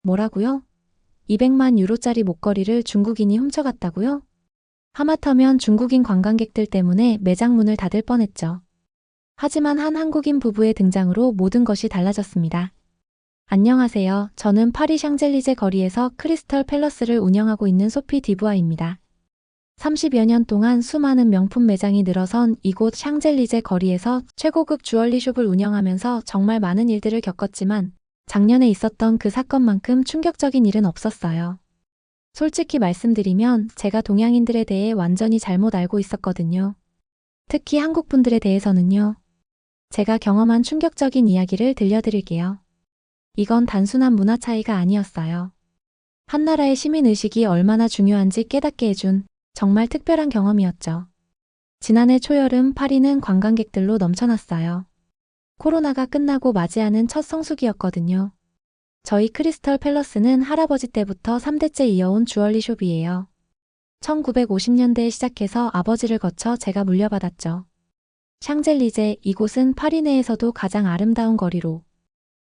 뭐라고요? 200만 유로짜리 목걸이를 중국인이 훔쳐갔다고요? 하마터면 중국인 관광객들 때문에 매장 문을 닫을 뻔했죠. 하지만 한 한국인 부부의 등장으로 모든 것이 달라졌습니다. 안녕하세요. 저는 파리 샹젤리제 거리에서 크리스털 팰러스를 운영하고 있는 소피 디부아입니다. 30여 년 동안 수많은 명품 매장이 늘어선 이곳 샹젤리제 거리에서 최고급 주얼리 숍을 운영하면서 정말 많은 일들을 겪었지만 작년에 있었던 그 사건만큼 충격적인 일은 없었어요. 솔직히 말씀드리면 제가 동양인들에 대해 완전히 잘못 알고 있었거든요. 특히 한국 분들에 대해서는요. 제가 경험한 충격적인 이야기를 들려드릴게요. 이건 단순한 문화 차이가 아니었어요. 한 나라의 시민의식이 얼마나 중요한지 깨닫게 해준 정말 특별한 경험이었죠. 지난해 초여름 파리는 관광객들로 넘쳐났어요. 코로나가 끝나고 맞이하는 첫 성수기였거든요. 저희 크리스털 팰러스는 할아버지 때부터 3대째 이어온 주얼리 숍이에요. 1950년대에 시작해서 아버지를 거쳐 제가 물려받았죠. 샹젤리제, 이곳은 파리 내에서도 가장 아름다운 거리로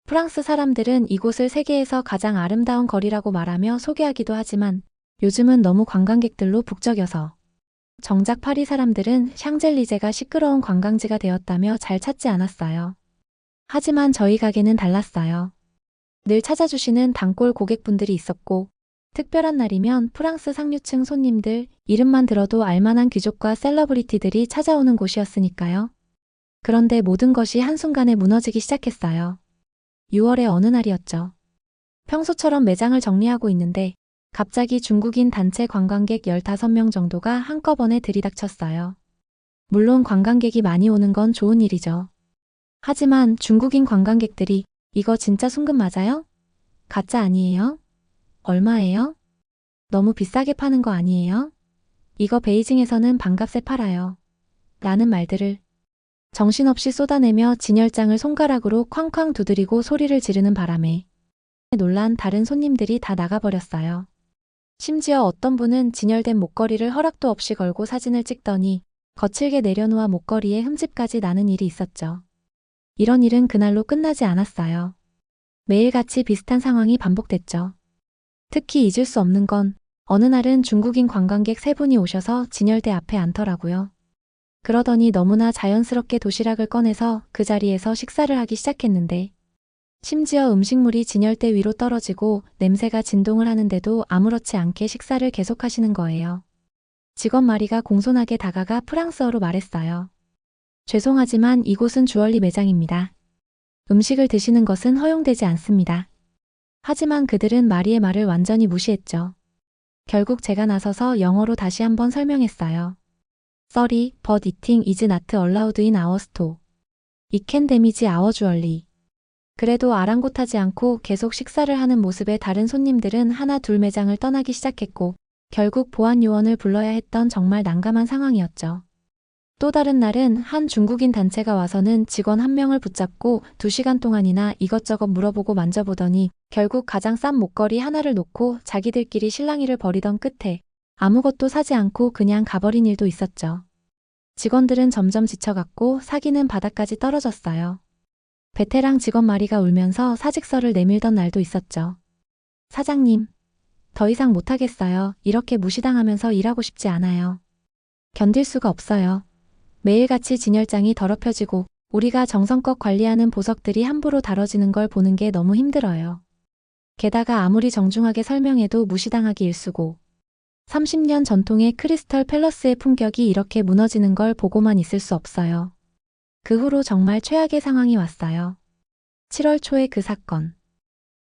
프랑스 사람들은 이곳을 세계에서 가장 아름다운 거리라고 말하며 소개하기도 하지만 요즘은 너무 관광객들로 북적여서 정작 파리 사람들은 샹젤리제가 시끄러운 관광지가 되었다며 잘 찾지 않았어요. 하지만 저희 가게는 달랐어요. 늘 찾아주시는 단골 고객분들이 있었고 특별한 날이면 프랑스 상류층 손님들, 이름만 들어도 알만한 귀족과 셀러브리티들이 찾아오는 곳이었으니까요. 그런데 모든 것이 한순간에 무너지기 시작했어요. 6월의 어느 날이었죠. 평소처럼 매장을 정리하고 있는데 갑자기 중국인 단체 관광객 15명 정도가 한꺼번에 들이닥쳤어요. 물론 관광객이 많이 오는 건 좋은 일이죠. 하지만 중국인 관광객들이 이거 진짜 순금 맞아요? 가짜 아니에요? 얼마예요? 너무 비싸게 파는 거 아니에요? 이거 베이징에서는 반값에 팔아요. 라는 말들을 정신없이 쏟아내며 진열장을 손가락으로 쾅쾅 두드리고 소리를 지르는 바람에 놀란 다른 손님들이 다 나가버렸어요. 심지어 어떤 분은 진열된 목걸이를 허락도 없이 걸고 사진을 찍더니 거칠게 내려놓아 목걸이에 흠집까지 나는 일이 있었죠. 이런 일은 그날로 끝나지 않았어요. 매일같이 비슷한 상황이 반복됐죠. 특히 잊을 수 없는 건 어느 날은 중국인 관광객 3분이 오셔서 진열대 앞에 앉더라고요. 그러더니 너무나 자연스럽게 도시락을 꺼내서 그 자리에서 식사를 하기 시작했는데 심지어 음식물이 진열대 위로 떨어지고 냄새가 진동을 하는데도 아무렇지 않게 식사를 계속하시는 거예요. 직원 마리가 공손하게 다가가 프랑스어로 말했어요. 죄송하지만 이곳은 주얼리 매장입니다. 음식을 드시는 것은 허용되지 않습니다. 하지만 그들은 마리의 말을 완전히 무시했죠. 결국 제가 나서서 영어로 다시 한번 설명했어요. Sorry, but eating is not allowed in our store. It can damage our jewelry. 그래도 아랑곳하지 않고 계속 식사를 하는 모습에 다른 손님들은 하나 둘 매장을 떠나기 시작했고 결국 보안 요원을 불러야 했던 정말 난감한 상황이었죠. 또 다른 날은 한 중국인 단체가 와서는 직원 한 명을 붙잡고 2시간 동안이나 이것저것 물어보고 만져보더니 결국 가장 싼 목걸이 하나를 놓고 자기들끼리 실랑이를 벌이던 끝에 아무것도 사지 않고 그냥 가버린 일도 있었죠. 직원들은 점점 지쳐갔고 사기는 바닥까지 떨어졌어요. 베테랑 직원 마리가 울면서 사직서를 내밀던 날도 있었죠. 사장님, 더 이상 못하겠어요. 이렇게 무시당하면서 일하고 싶지 않아요. 견딜 수가 없어요. 매일같이 진열장이 더럽혀지고 우리가 정성껏 관리하는 보석들이 함부로 다뤄지는 걸 보는 게 너무 힘들어요. 게다가 아무리 정중하게 설명해도 무시당하기 일쑤고 30년 전통의 크리스털 팰러스의 품격이 이렇게 무너지는 걸 보고만 있을 수 없어요. 그 후로 정말 최악의 상황이 왔어요. 7월 초에 그 사건.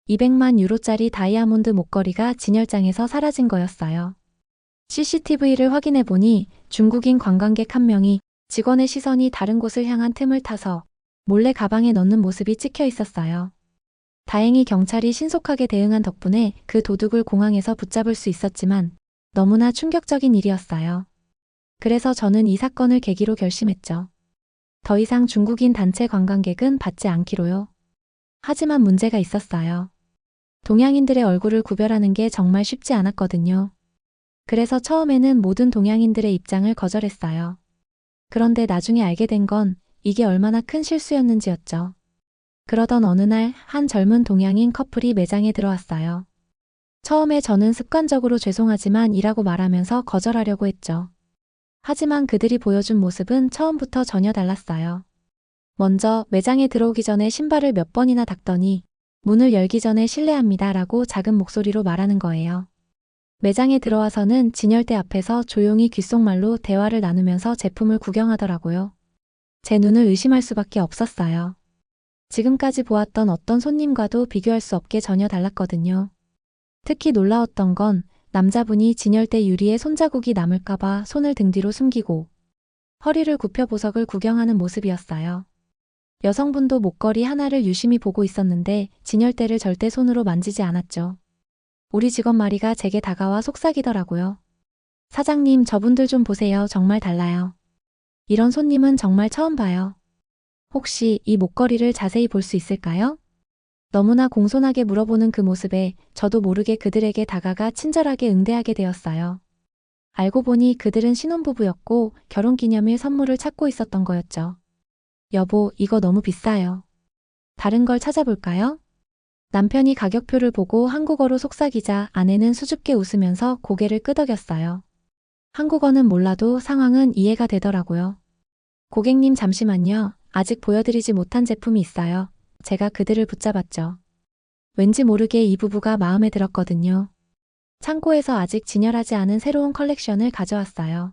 200만 유로짜리 다이아몬드 목걸이가 진열장에서 사라진 거였어요. CCTV를 확인해 보니 중국인 관광객 한 명이 직원의 시선이 다른 곳을 향한 틈을 타서 몰래 가방에 넣는 모습이 찍혀 있었어요. 다행히 경찰이 신속하게 대응한 덕분에 그 도둑을 공항에서 붙잡을 수 있었지만 너무나 충격적인 일이었어요. 그래서 저는 이 사건을 계기로 결심했죠. 더 이상 중국인 단체 관광객은 받지 않기로요. 하지만 문제가 있었어요. 동양인들의 얼굴을 구별하는 게 정말 쉽지 않았거든요. 그래서 처음에는 모든 동양인들의 입장을 거절했어요. 그런데 나중에 알게 된 건 이게 얼마나 큰 실수였는지였죠. 그러던 어느 날 한 젊은 동양인 커플이 매장에 들어왔어요. 처음에 저는 습관적으로 죄송하지만 이라고 말하면서 거절하려고 했죠. 하지만 그들이 보여준 모습은 처음부터 전혀 달랐어요. 먼저 매장에 들어오기 전에 신발을 몇 번이나 닦더니 문을 열기 전에 실례합니다 라고 작은 목소리로 말하는 거예요. 매장에 들어와서는 진열대 앞에서 조용히 귓속말로 대화를 나누면서 제품을 구경하더라고요. 제 눈을 의심할 수밖에 없었어요. 지금까지 보았던 어떤 손님과도 비교할 수 없게 전혀 달랐거든요. 특히 놀라웠던 건 남자분이 진열대 유리에 손자국이 남을까봐 손을 등 뒤로 숨기고 허리를 굽혀 보석을 구경하는 모습이었어요. 여성분도 목걸이 하나를 유심히 보고 있었는데 진열대를 절대 손으로 만지지 않았죠. 우리 직원 마리가 제게 다가와 속삭이더라고요. 사장님, 저분들 좀 보세요. 정말 달라요. 이런 손님은 정말 처음 봐요. 혹시 이 목걸이를 자세히 볼 수 있을까요? 너무나 공손하게 물어보는 그 모습에 저도 모르게 그들에게 다가가 친절하게 응대하게 되었어요. 알고 보니 그들은 신혼부부였고 결혼기념일 선물을 찾고 있었던 거였죠. 여보, 이거 너무 비싸요. 다른 걸 찾아볼까요? 남편이 가격표를 보고 한국어로 속삭이자 아내는 수줍게 웃으면서 고개를 끄덕였어요. 한국어는 몰라도 상황은 이해가 되더라고요. 고객님 잠시만요. 아직 보여드리지 못한 제품이 있어요. 제가 그들을 붙잡았죠. 왠지 모르게 이 부부가 마음에 들었거든요. 창고에서 아직 진열하지 않은 새로운 컬렉션을 가져왔어요.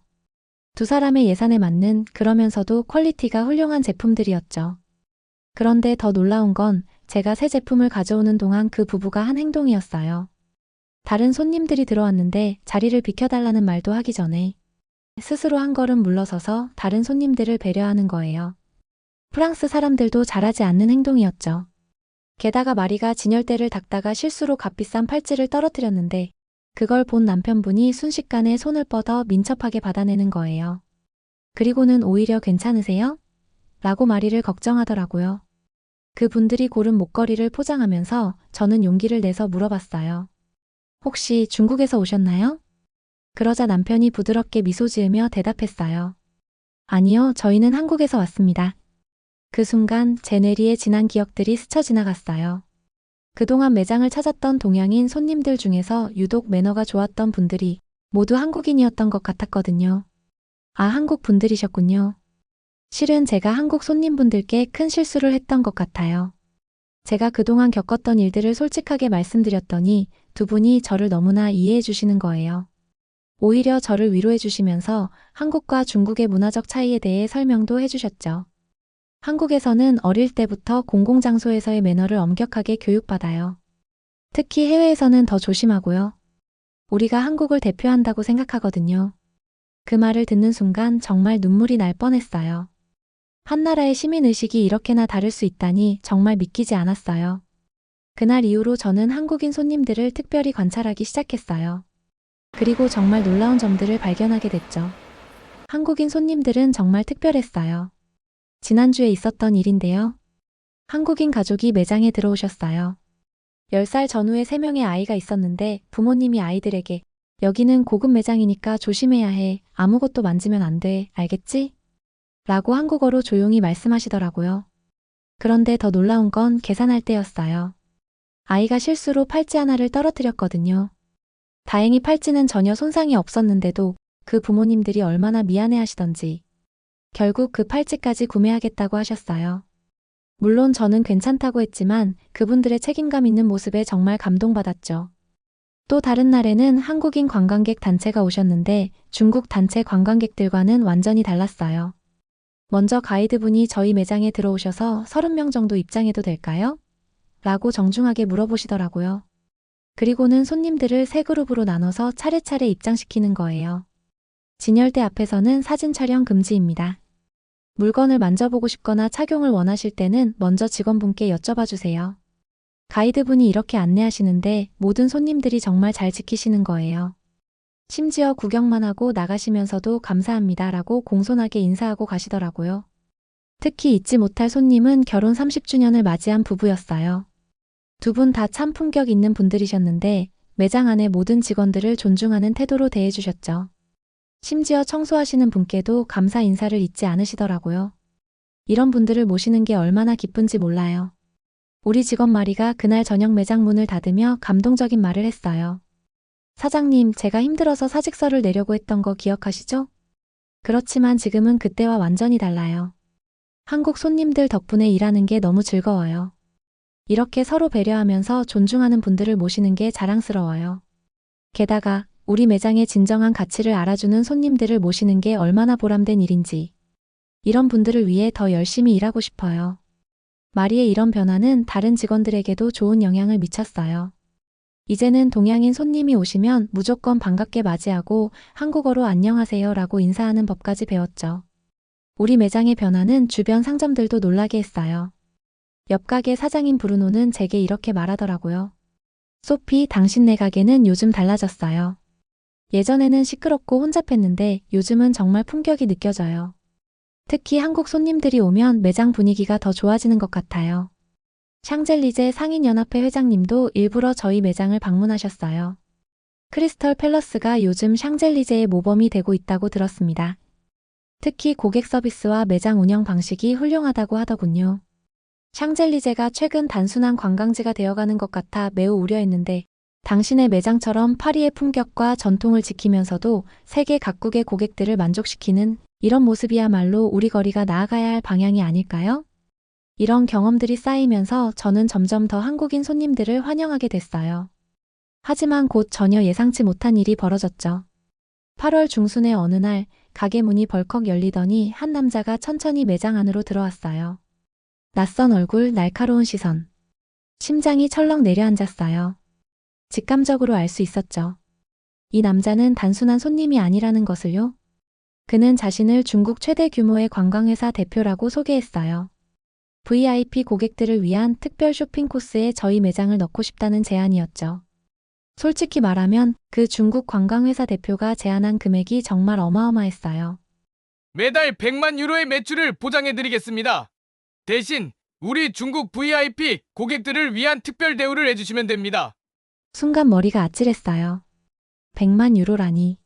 두 사람의 예산에 맞는 그러면서도 퀄리티가 훌륭한 제품들이었죠. 그런데 더 놀라운 건 제가 새 제품을 가져오는 동안 그 부부가 한 행동이었어요. 다른 손님들이 들어왔는데 자리를 비켜달라는 말도 하기 전에 스스로 한 걸음 물러서서 다른 손님들을 배려하는 거예요. 프랑스 사람들도 잘하지 않는 행동이었죠. 게다가 마리가 진열대를 닦다가 실수로 값비싼 팔찌를 떨어뜨렸는데 그걸 본 남편분이 순식간에 손을 뻗어 민첩하게 받아내는 거예요. 그리고는 오히려 괜찮으세요? 라고 마리를 걱정하더라고요. 그분들이 고른 목걸이를 포장하면서 저는 용기를 내서 물어봤어요. 혹시 중국에서 오셨나요? 그러자 남편이 부드럽게 미소 지으며 대답했어요. 아니요, 저희는 한국에서 왔습니다. 그 순간 제 뇌리에 지난 기억들이 스쳐 지나갔어요. 그동안 매장을 찾았던 동양인 손님들 중에서 유독 매너가 좋았던 분들이 모두 한국인이었던 것 같았거든요. 아, 한국 분들이셨군요. 실은 제가 한국 손님분들께 큰 실수를 했던 것 같아요. 제가 그동안 겪었던 일들을 솔직하게 말씀드렸더니 두 분이 저를 너무나 이해해 주시는 거예요. 오히려 저를 위로해 주시면서 한국과 중국의 문화적 차이에 대해 설명도 해주셨죠. 한국에서는 어릴 때부터 공공장소에서의 매너를 엄격하게 교육받아요. 특히 해외에서는 더 조심하고요. 우리가 한국을 대표한다고 생각하거든요. 그 말을 듣는 순간 정말 눈물이 날 뻔했어요. 한 나라의 시민의식이 이렇게나 다를 수 있다니 정말 믿기지 않았어요. 그날 이후로 저는 한국인 손님들을 특별히 관찰하기 시작했어요. 그리고 정말 놀라운 점들을 발견하게 됐죠. 한국인 손님들은 정말 특별했어요. 지난주에 있었던 일인데요. 한국인 가족이 매장에 들어오셨어요. 10살 전후에 3명의 아이가 있었는데 부모님이 아이들에게 여기는 고급 매장이니까 조심해야 해. 아무것도 만지면 안 돼. 알겠지? 라고 한국어로 조용히 말씀하시더라고요. 그런데 더 놀라운 건 계산할 때였어요. 아이가 실수로 팔찌 하나를 떨어뜨렸거든요. 다행히 팔찌는 전혀 손상이 없었는데도 그 부모님들이 얼마나 미안해 하시던지 결국 그 팔찌까지 구매하겠다고 하셨어요. 물론 저는 괜찮다고 했지만 그분들의 책임감 있는 모습에 정말 감동받았죠. 또 다른 날에는 한국인 관광객 단체가 오셨는데 중국 단체 관광객들과는 완전히 달랐어요. 먼저 가이드분이 저희 매장에 들어오셔서 30명 정도 입장해도 될까요? 라고 정중하게 물어보시더라고요. 그리고는 손님들을 세 그룹으로 나눠서 차례차례 입장시키는 거예요. 진열대 앞에서는 사진 촬영 금지입니다. 물건을 만져보고 싶거나 착용을 원하실 때는 먼저 직원분께 여쭤봐 주세요. 가이드분이 이렇게 안내하시는데 모든 손님들이 정말 잘 지키시는 거예요. 심지어 구경만 하고 나가시면서도 감사합니다 라고 공손하게 인사하고 가시더라고요. 특히 잊지 못할 손님은 결혼 30주년을 맞이한 부부였어요. 두 분 다 참 품격 있는 분들이셨는데 매장 안의 모든 직원들을 존중하는 태도로 대해주셨죠. 심지어 청소하시는 분께도 감사 인사를 잊지 않으시더라고요. 이런 분들을 모시는 게 얼마나 기쁜지 몰라요. 우리 직원 마리가 그날 저녁 매장 문을 닫으며 감동적인 말을 했어요. 사장님, 제가 힘들어서 사직서를 내려고 했던 거 기억하시죠? 그렇지만 지금은 그때와 완전히 달라요. 한국 손님들 덕분에 일하는 게 너무 즐거워요. 이렇게 서로 배려하면서 존중하는 분들을 모시는 게 자랑스러워요. 게다가 우리 매장의 진정한 가치를 알아주는 손님들을 모시는 게 얼마나 보람된 일인지. 이런 분들을 위해 더 열심히 일하고 싶어요. 마리의 이런 변화는 다른 직원들에게도 좋은 영향을 미쳤어요. 이제는 동양인 손님이 오시면 무조건 반갑게 맞이하고 한국어로 안녕하세요 라고 인사하는 법까지 배웠죠. 우리 매장의 변화는 주변 상점들도 놀라게 했어요. 옆 가게 사장인 브루노는 제게 이렇게 말하더라고요. 소피, 당신네 가게는 요즘 달라졌어요. 예전에는 시끄럽고 혼잡했는데 요즘은 정말 품격이 느껴져요. 특히 한국 손님들이 오면 매장 분위기가 더 좋아지는 것 같아요. 샹젤리제 상인연합회 회장님도 일부러 저희 매장을 방문하셨어요. 크리스털 팰러스가 요즘 샹젤리제의 모범이 되고 있다고 들었습니다. 특히 고객 서비스와 매장 운영 방식이 훌륭하다고 하더군요. 샹젤리제가 최근 단순한 관광지가 되어가는 것 같아 매우 우려했는데 당신의 매장처럼 파리의 품격과 전통을 지키면서도 세계 각국의 고객들을 만족시키는 이런 모습이야말로 우리 거리가 나아가야 할 방향이 아닐까요? 이런 경험들이 쌓이면서 저는 점점 더 한국인 손님들을 환영하게 됐어요. 하지만 곧 전혀 예상치 못한 일이 벌어졌죠. 8월 중순의 어느 날 가게 문이 벌컥 열리더니 한 남자가 천천히 매장 안으로 들어왔어요. 낯선 얼굴, 날카로운 시선. 심장이 철렁 내려앉았어요. 직감적으로 알 수 있었죠. 이 남자는 단순한 손님이 아니라는 것을요. 그는 자신을 중국 최대 규모의 관광회사 대표라고 소개했어요. VIP 고객들을 위한 특별 쇼핑 코스에 저희 매장을 넣고 싶다는 제안이었죠. 솔직히 말하면 그 중국 관광회사 대표가 제안한 금액이 정말 어마어마했어요. 매달 100만 유로의 매출을 보장해드리겠습니다. 대신 우리 중국 VIP 고객들을 위한 특별 대우를 해주시면 됩니다. 순간 머리가 아찔했어요. 100만 유로라니.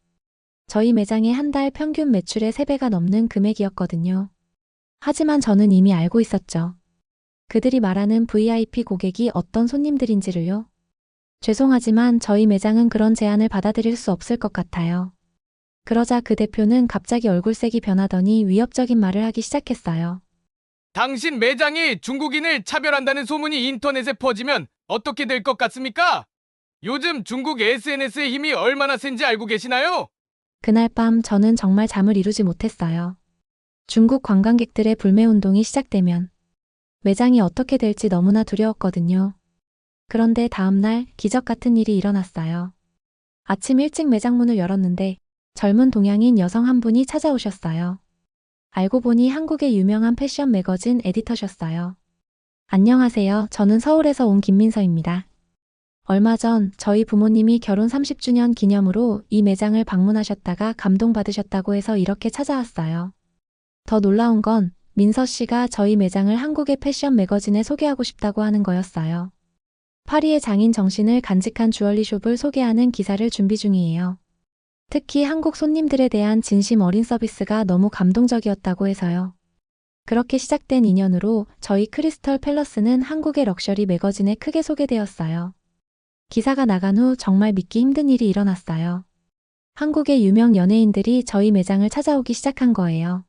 저희 매장의 한 달 평균 매출의 3배가 넘는 금액이었거든요. 하지만 저는 이미 알고 있었죠. 그들이 말하는 VIP 고객이 어떤 손님들인지를요. 죄송하지만 저희 매장은 그런 제안을 받아들일 수 없을 것 같아요. 그러자 그 대표는 갑자기 얼굴색이 변하더니 위협적인 말을 하기 시작했어요. 당신 매장이 중국인을 차별한다는 소문이 인터넷에 퍼지면 어떻게 될 것 같습니까? 요즘 중국 SNS의 힘이 얼마나 센지 알고 계시나요? 그날 밤 저는 정말 잠을 이루지 못했어요. 중국 관광객들의 불매운동이 시작되면 매장이 어떻게 될지 너무나 두려웠거든요. 그런데 다음날 기적 같은 일이 일어났어요. 아침 일찍 매장 문을 열었는데 젊은 동양인 여성 한 분이 찾아오셨어요. 알고 보니 한국의 유명한 패션 매거진 에디터셨어요. 안녕하세요. 저는 서울에서 온 김민서입니다. 얼마 전 저희 부모님이 결혼 30주년 기념으로 이 매장을 방문하셨다가 감동받으셨다고 해서 이렇게 찾아왔어요. 더 놀라운 건 민서 씨가 저희 매장을 한국의 패션 매거진에 소개하고 싶다고 하는 거였어요. 파리의 장인 정신을 간직한 주얼리숍을 소개하는 기사를 준비 중이에요. 특히 한국 손님들에 대한 진심 어린 서비스가 너무 감동적이었다고 해서요. 그렇게 시작된 인연으로 저희 크리스털 팰러스는 한국의 럭셔리 매거진에 크게 소개되었어요. 기사가 나간 후 정말 믿기 힘든 일이 일어났어요. 한국의 유명 연예인들이 저희 매장을 찾아오기 시작한 거예요.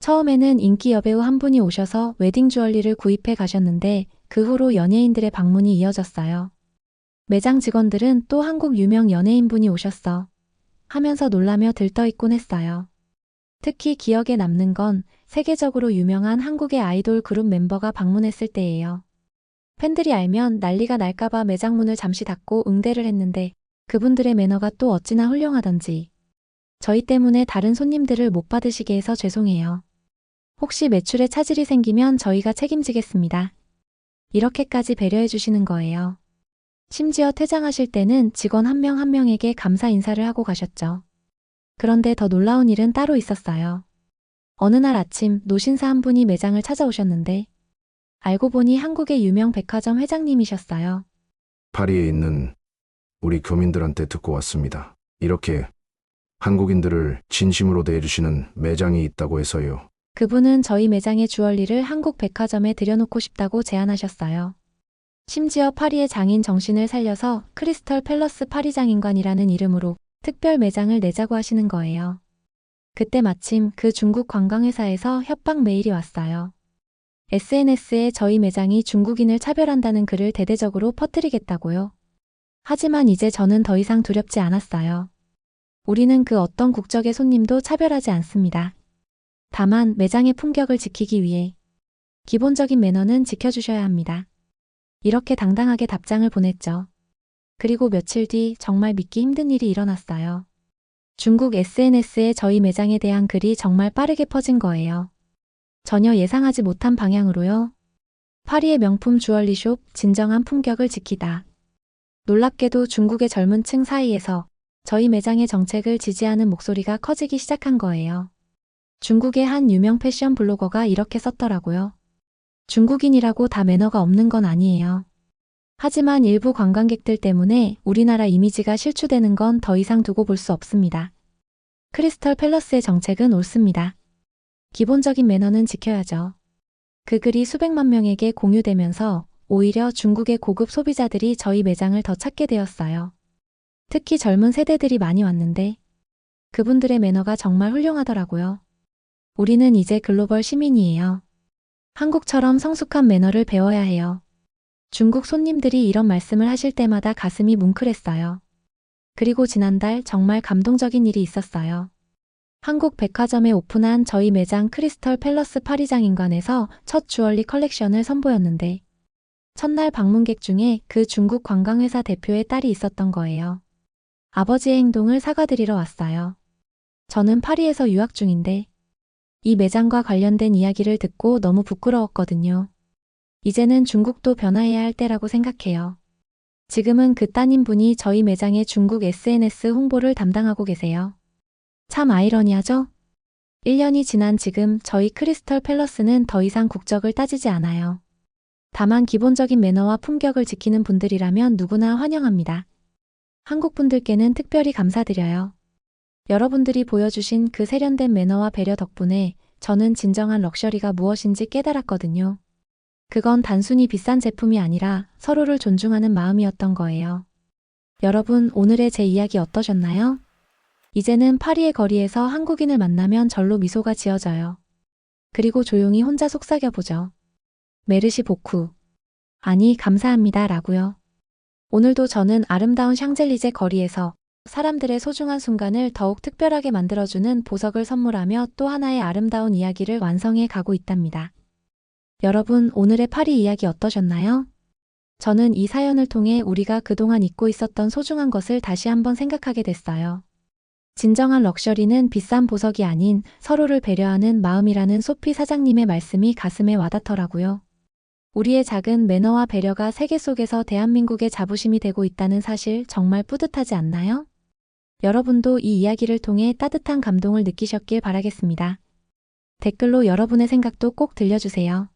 처음에는 인기 여배우 한 분이 오셔서 웨딩 주얼리를 구입해 가셨는데 그 후로 연예인들의 방문이 이어졌어요. 매장 직원들은 또 한국 유명 연예인분이 오셨어 하면서 놀라며 들떠있곤 했어요. 특히 기억에 남는 건 세계적으로 유명한 한국의 아이돌 그룹 멤버가 방문했을 때예요. 팬들이 알면 난리가 날까봐 매장 문을 잠시 닫고 응대를 했는데 그분들의 매너가 또 어찌나 훌륭하던지. 저희 때문에 다른 손님들을 못 받으시게 해서 죄송해요. 혹시 매출에 차질이 생기면 저희가 책임지겠습니다. 이렇게까지 배려해 주시는 거예요. 심지어 퇴장하실 때는 직원 한 명 한 명에게 감사 인사를 하고 가셨죠. 그런데 더 놀라운 일은 따로 있었어요. 어느 날 아침 노신사 한 분이 매장을 찾아오셨는데 알고 보니 한국의 유명 백화점 회장님이셨어요. 파리에 있는 우리 교민들한테 듣고 왔습니다. 이렇게 한국인들을 진심으로 대해주시는 매장이 있다고 해서요. 그분은 저희 매장의 주얼리를 한국 백화점에 들여놓고 싶다고 제안하셨어요. 심지어 파리의 장인 정신을 살려서 크리스털 팰러스 파리 장인관이라는 이름으로 특별 매장을 내자고 하시는 거예요. 그때 마침 그 중국 관광회사에서 협박 메일이 왔어요. SNS에 저희 매장이 중국인을 차별한다는 글을 대대적으로 퍼뜨리겠다고요. 하지만 이제 저는 더 이상 두렵지 않았어요. 우리는 그 어떤 국적의 손님도 차별하지 않습니다. 다만 매장의 품격을 지키기 위해 기본적인 매너는 지켜주셔야 합니다. 이렇게 당당하게 답장을 보냈죠. 그리고 며칠 뒤 정말 믿기 힘든 일이 일어났어요. 중국 SNS에 저희 매장에 대한 글이 정말 빠르게 퍼진 거예요. 전혀 예상하지 못한 방향으로요. 파리의 명품 주얼리숍, 진정한 품격을 지키다. 놀랍게도 중국의 젊은 층 사이에서 저희 매장의 정책을 지지하는 목소리가 커지기 시작한 거예요. 중국의 한 유명 패션 블로거가 이렇게 썼더라고요. 중국인이라고 다 매너가 없는 건 아니에요. 하지만 일부 관광객들 때문에 우리나라 이미지가 실추되는 건 더 이상 두고 볼 수 없습니다. 크리스털 팰러스의 정책은 옳습니다. 기본적인 매너는 지켜야죠. 그 글이 수백만 명에게 공유되면서 오히려 중국의 고급 소비자들이 저희 매장을 더 찾게 되었어요. 특히 젊은 세대들이 많이 왔는데 그분들의 매너가 정말 훌륭하더라고요. 우리는 이제 글로벌 시민이에요. 한국처럼 성숙한 매너를 배워야 해요. 중국 손님들이 이런 말씀을 하실 때마다 가슴이 뭉클했어요. 그리고 지난달 정말 감동적인 일이 있었어요. 한국 백화점에 오픈한 저희 매장 크리스털 팰러스 파리 장인관에서 첫 주얼리 컬렉션을 선보였는데 첫날 방문객 중에 그 중국 관광회사 대표의 딸이 있었던 거예요. 아버지의 행동을 사과드리러 왔어요. 저는 파리에서 유학 중인데 이 매장과 관련된 이야기를 듣고 너무 부끄러웠거든요. 이제는 중국도 변화해야 할 때라고 생각해요. 지금은 그 따님분이 저희 매장의 중국 SNS 홍보를 담당하고 계세요. 참 아이러니하죠? 1년이 지난 지금 저희 크리스털 팰러스는 더 이상 국적을 따지지 않아요. 다만 기본적인 매너와 품격을 지키는 분들이라면 누구나 환영합니다. 한국 분들께는 특별히 감사드려요. 여러분들이 보여주신 그 세련된 매너와 배려 덕분에 저는 진정한 럭셔리가 무엇인지 깨달았거든요. 그건 단순히 비싼 제품이 아니라 서로를 존중하는 마음이었던 거예요. 여러분, 오늘의 제 이야기 어떠셨나요? 이제는 파리의 거리에서 한국인을 만나면 절로 미소가 지어져요. 그리고 조용히 혼자 속삭여보죠. 메르시 보쿠. 아니, 감사합니다 라고요. 오늘도 저는 아름다운 샹젤리제 거리에서 사람들의 소중한 순간을 더욱 특별하게 만들어주는 보석을 선물하며 또 하나의 아름다운 이야기를 완성해 가고 있답니다. 여러분, 오늘의 파리 이야기 어떠셨나요? 저는 이 사연을 통해 우리가 그동안 잊고 있었던 소중한 것을 다시 한번 생각하게 됐어요. 진정한 럭셔리는 비싼 보석이 아닌 서로를 배려하는 마음이라는 소피 사장님의 말씀이 가슴에 와닿더라고요. 우리의 작은 매너와 배려가 세계 속에서 대한민국의 자부심이 되고 있다는 사실 정말 뿌듯하지 않나요? 여러분도 이 이야기를 통해 따뜻한 감동을 느끼셨길 바라겠습니다. 댓글로 여러분의 생각도 꼭 들려주세요.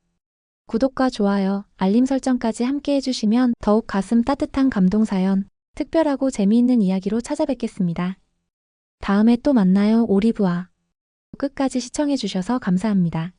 구독과 좋아요, 알림 설정까지 함께 해주시면 더욱 가슴 따뜻한 감동 사연, 특별하고 재미있는 이야기로 찾아뵙겠습니다. 다음에 또 만나요. 오리브아. 끝까지 시청해주셔서 감사합니다.